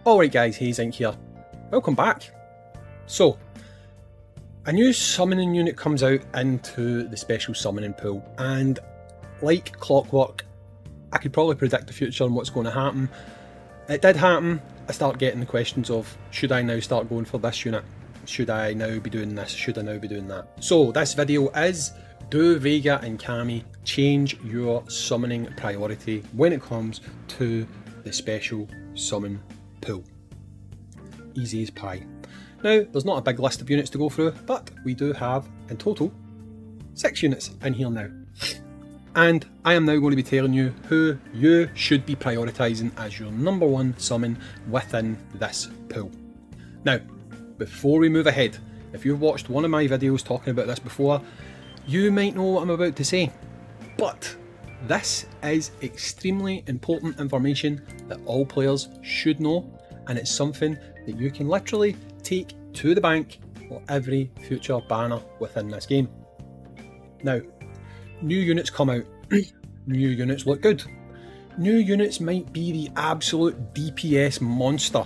Alright guys, Hayzink here. Welcome back. So, a new summoning unit comes out into the special summoning pool, and like clockwork, I could probably predict the future and what's going to happen. It did happen. I start getting the questions of, should I now start going for this unit? Should I now be doing this? Should I now be doing that? So this video is, do VEGA and CAMMY change your summoning priority when it comes to the special summon pool? Easy as pie. Now, there's not a big list of units to go through, but we do have, in total, 6 units in here now. And I am now going to be telling you who you should be prioritising as your number 1 summon within this pool. Now, before we move ahead, if you've watched one of my videos talking about this before, you might know what I'm about to say. But this is extremely important information that all players should know, and it's something that you can literally take to the bank for every future banner within this game. Now, new units come out, new units look good, new units might be the absolute DPS monster,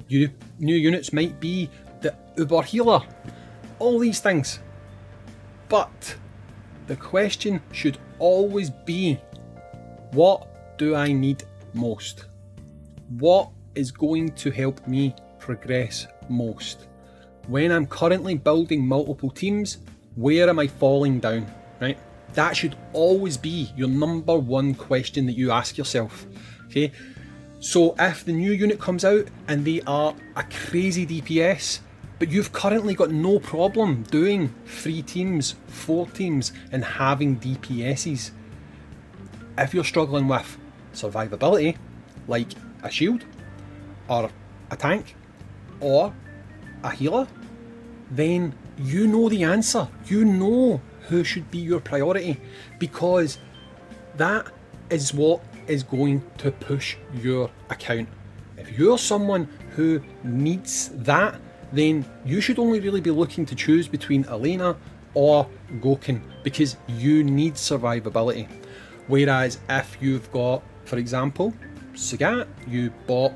new units might be the uber healer, all these things. But the question should always be, what do I need most? What is going to help me progress most? When I'm currently building multiple teams, where am I falling down, right? That should always be your number 1 question that you ask yourself, okay? So if the new unit comes out and they are a crazy DPS, but you've currently got no problem doing 3 teams, 4 teams and having DPSs, if you're struggling with survivability, like a shield, or a tank, or a healer, then you know the answer. You know who should be your priority, because that is what is going to push your account. If you're someone who needs that, then you should only really be looking to choose between Elena or Gokhan, because you need survivability. Whereas if you've got, for example, Sagat, you bought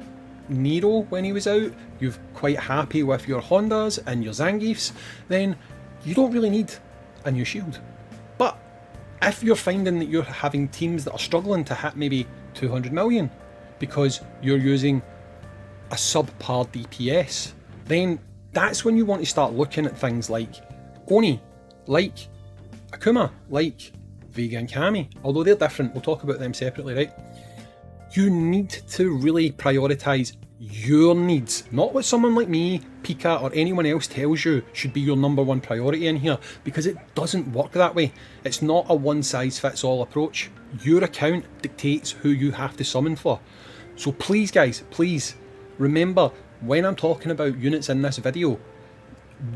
Nero when he was out, you're quite happy with your Hondas and your Zangiefs, then you don't really need a new shield. But if you're finding that you're having teams that are struggling to hit maybe 200 million because you're using a subpar DPS, then that's when you want to start looking at things like Oni, like Akuma, like VEGA and CAMMY, although they're different, we'll talk about them separately, right? You need to really prioritise your needs, not what someone like me, Pika, or anyone else tells you should be your number 1 priority in here, because it doesn't work that way. It's not a one-size-fits-all approach. Your account dictates who you have to summon for. So please guys, please remember, when I'm talking about units in this video,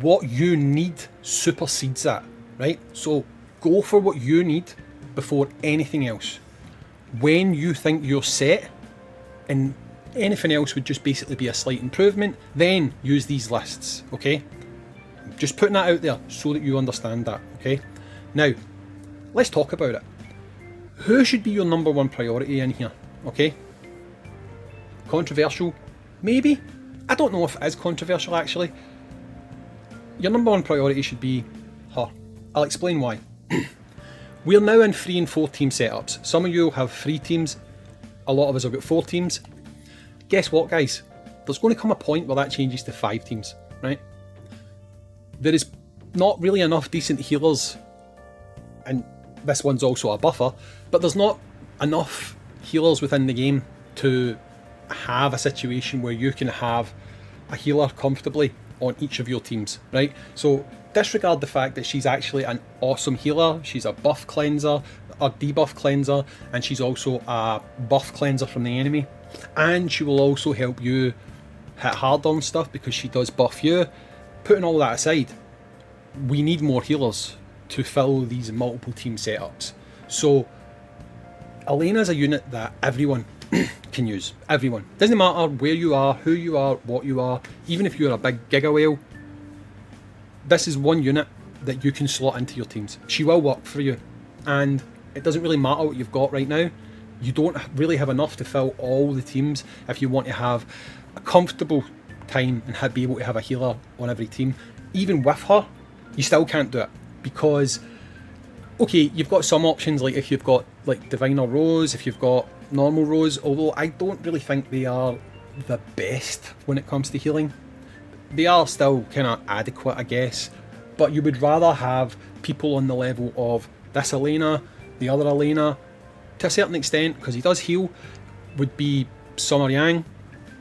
what you need supersedes that, right? So go for what you need before anything else. When you think you're set and anything else would just basically be a slight improvement, then use these lists, okay? Just putting that out there so that you understand that, okay? Now, let's talk about it. Who should be your number 1 priority in here, okay? Controversial? Maybe? I don't know if it is controversial actually. Your number 1 priority should be her. I'll explain why. We're now in 3 and 4 team setups. Some of you will have 3 teams, a lot of us have got 4 teams. Guess what guys? There's going to come a point where that changes to 5 teams, right? There is not really enough decent healers, and this one's also a buffer, but there's not enough healers within the game to have a situation where you can have a healer comfortably on each of your teams, right? So disregard the fact that she's actually an awesome healer. She's a buff cleanser, a debuff cleanser, and she's also a buff cleanser from the enemy. And she will also help you hit harder on stuff because she does buff you. Putting all that aside, we need more healers to fill these multiple team setups. So Elena's a unit that everyone can use. Everyone. Doesn't matter where you are, who you are, what you are, even if you're a big Giga Whale, this is one unit that you can slot into your teams. She will work for you, and it doesn't really matter what you've got right now. You don't really have enough to fill all the teams if you want to have a comfortable time and be able to have a healer on every team. Even with her, you still can't do it, because okay, you've got some options, like if you've got like Diviner Rose, if you've got normal Rose, although I don't really think they are the best when it comes to healing. They are still kind of adequate, I guess, but you would rather have people on the level of this Elena, the other Elena, to a certain extent, because he does heal, would be Summer Yang.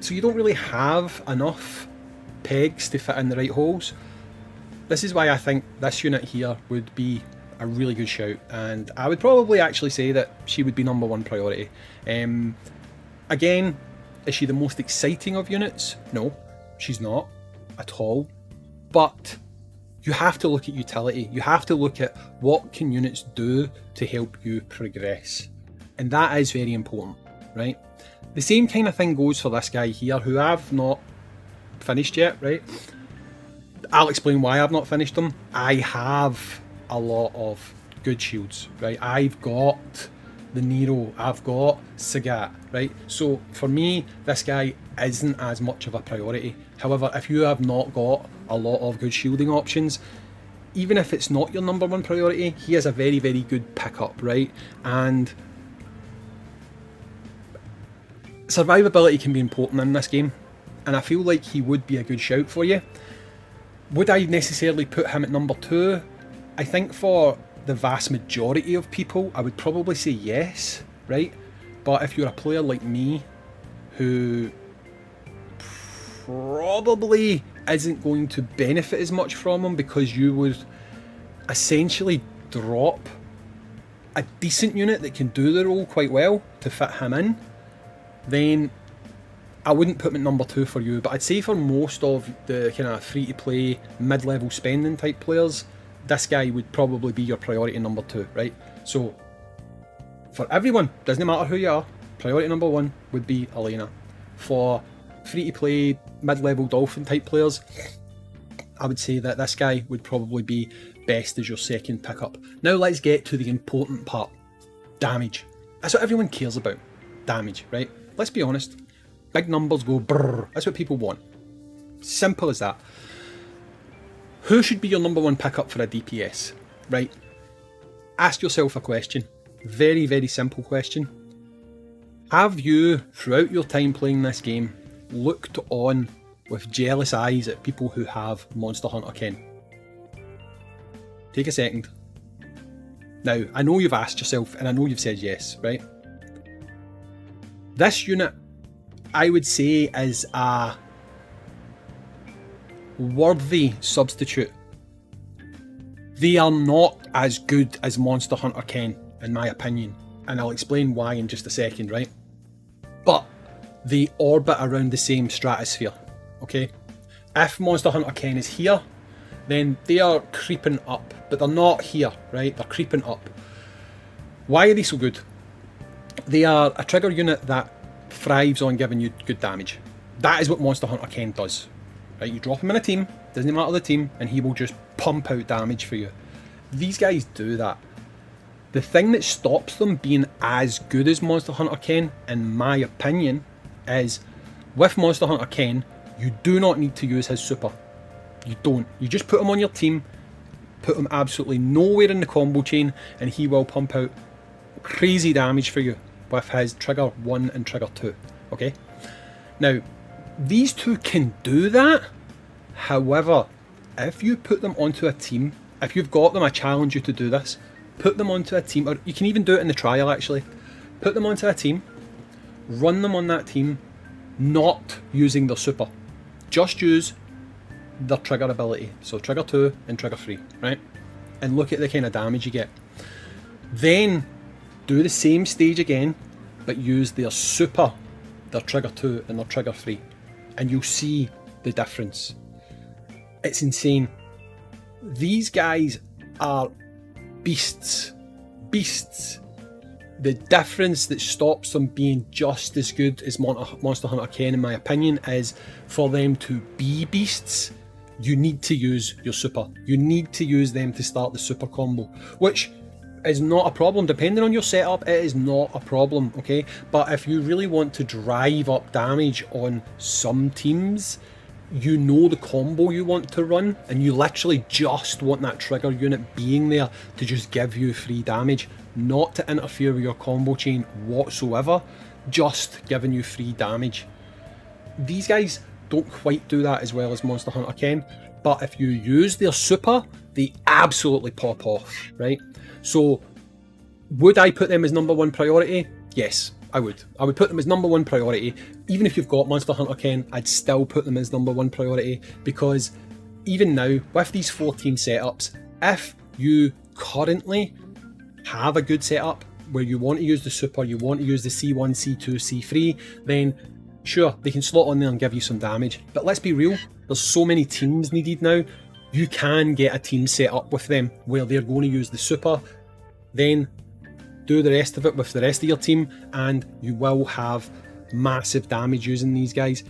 So you don't really have enough pegs to fit in the right holes. This is why I think this unit here would be a really good shout, and I would probably actually say that she would be number one priority. Again, is she the most exciting of units? No, she's not at all, but you have to look at utility. You have to look at what can units do to help you progress, and that is very important, right? The same kind of thing goes for this guy here, who I've not finished yet, right? I'll explain why I've not finished him. I have a lot of good shields, right? I've got the Nero, I've got Sagat, right? So for me, this guy isn't as much of a priority. However, if you have not got a lot of good shielding options, even if it's not your number one priority, he is a very, very good pickup, right? And survivability can be important in this game, and I feel like he would be a good shout for you. Would I necessarily put him at number 2? I think for the vast majority of people, I would probably say yes, right? But if you're a player like me, who probably isn't going to benefit as much from him, because you would essentially drop a decent unit that can do the role quite well to fit him in, then I wouldn't put him at number 2 for you. But I'd say for most of the kind of free-to-play, mid-level spending type players, this guy would probably be your priority number 2, right? So for everyone, doesn't matter who you are, priority number 1 would be Elena. For free-to-play, mid-level Dolphin type players, I would say that this guy would probably be best as your second pickup. Now let's get to the important part. Damage. That's what everyone cares about. Damage, right? Let's be honest. Big numbers go brrr. That's what people want. Simple as that. Who should be your number 1 pickup for a DPS? Right? Ask yourself a question. Very, very simple question. Have you, throughout your time playing this game, looked on with jealous eyes at people who have Monster Hunter Ken? Take a second. Now, I know you've asked yourself, and I know you've said yes, right? This unit, I would say, is a worthy substitute. They are not as good as Monster Hunter Ken, in my opinion, and I'll explain why in just a second, right? But they orbit around the same stratosphere, okay? If Monster Hunter Ken is here, then they are creeping up, but they're not here, right? They're creeping up. Why are they so good? They are a trigger unit that thrives on giving you good damage. That is what Monster Hunter Ken does. Right, you drop him in a team, doesn't matter the team, and he will just pump out damage for you. These guys do that. The thing that stops them being as good as Monster Hunter Ken, in my opinion, is with Monster Hunter Ken, you do not need to use his super. You don't. You just put him on your team, put him absolutely nowhere in the combo chain, and he will pump out crazy damage for you with his trigger 1 and trigger 2. Okay? Now, these two can do that. However, if you put them onto a team, if you've got them, I challenge you to do this. Put them onto a team, or you can even do it in the trial actually. Put them onto a team, run them on that team, not using their super. Just use their trigger ability. So trigger 2 and trigger 3, right? And look at the kind of damage you get. Then do the same stage again, but use their super, their trigger 2 and their trigger 3. And you'll see the difference. It's insane. These guys are beasts. Beasts. The difference that stops them being just as good as Monster Hunter Ken, in my opinion, is for them to be beasts, you need to use your super. You need to use them to start the super combo, which is not a problem. Depending on your setup, it is not a problem, okay? But if you really want to drive up damage on some teams, you know the combo you want to run, and you literally just want that trigger unit being there to just give you free damage, not to interfere with your combo chain whatsoever, just giving you free damage. These guys don't quite do that as well as Monster Hunter can, but if you use their super, they absolutely pop off, right? So, would I put them as #1 priority? Yes, I would. I would put them as #1 priority. Even if you've got Monster Hunter Ken, I'd still put them as #1 priority, because even now, with these 14 setups, if you currently have a good setup where you want to use the super, you want to use the C1, C2, C3, then sure, they can slot on there and give you some damage. But let's be real, there's so many teams needed now. You can get a team set up with them where they're going to use the super, then do the rest of it with the rest of your team, and you will have massive damage using these guys.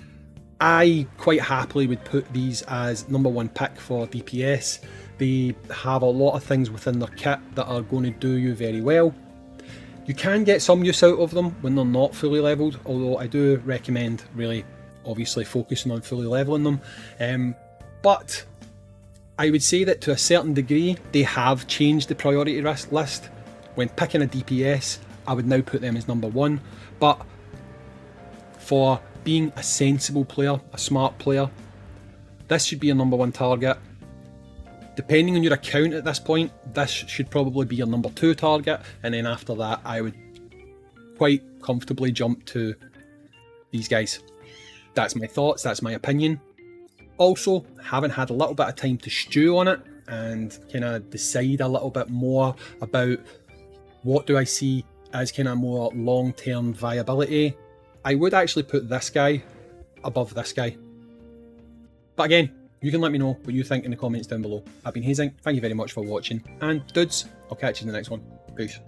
I quite happily would put these as #1 pick for DPS. They have a lot of things within their kit that are going to do you very well. You can get some use out of them when they're not fully leveled, although I do recommend really obviously focusing on fully leveling them. But I would say that to a certain degree they have changed the priority list. When picking a DPS, I would now put them as #1, but for being a sensible player, a smart player, this should be a #1 target. Depending on your account at this point, this should probably be your #2 target, and then after that I would quite comfortably jump to these guys. That's my thoughts, that's my opinion. Also, haven't had a little bit of time to stew on it and kind of decide a little bit more about what do I see as kind of more long-term viability. I would actually put this guy above this guy. But again, you can let me know what you think in the comments down below. I've been Hayzink, thank you very much for watching, and dudes, I'll catch you in the next one. Peace.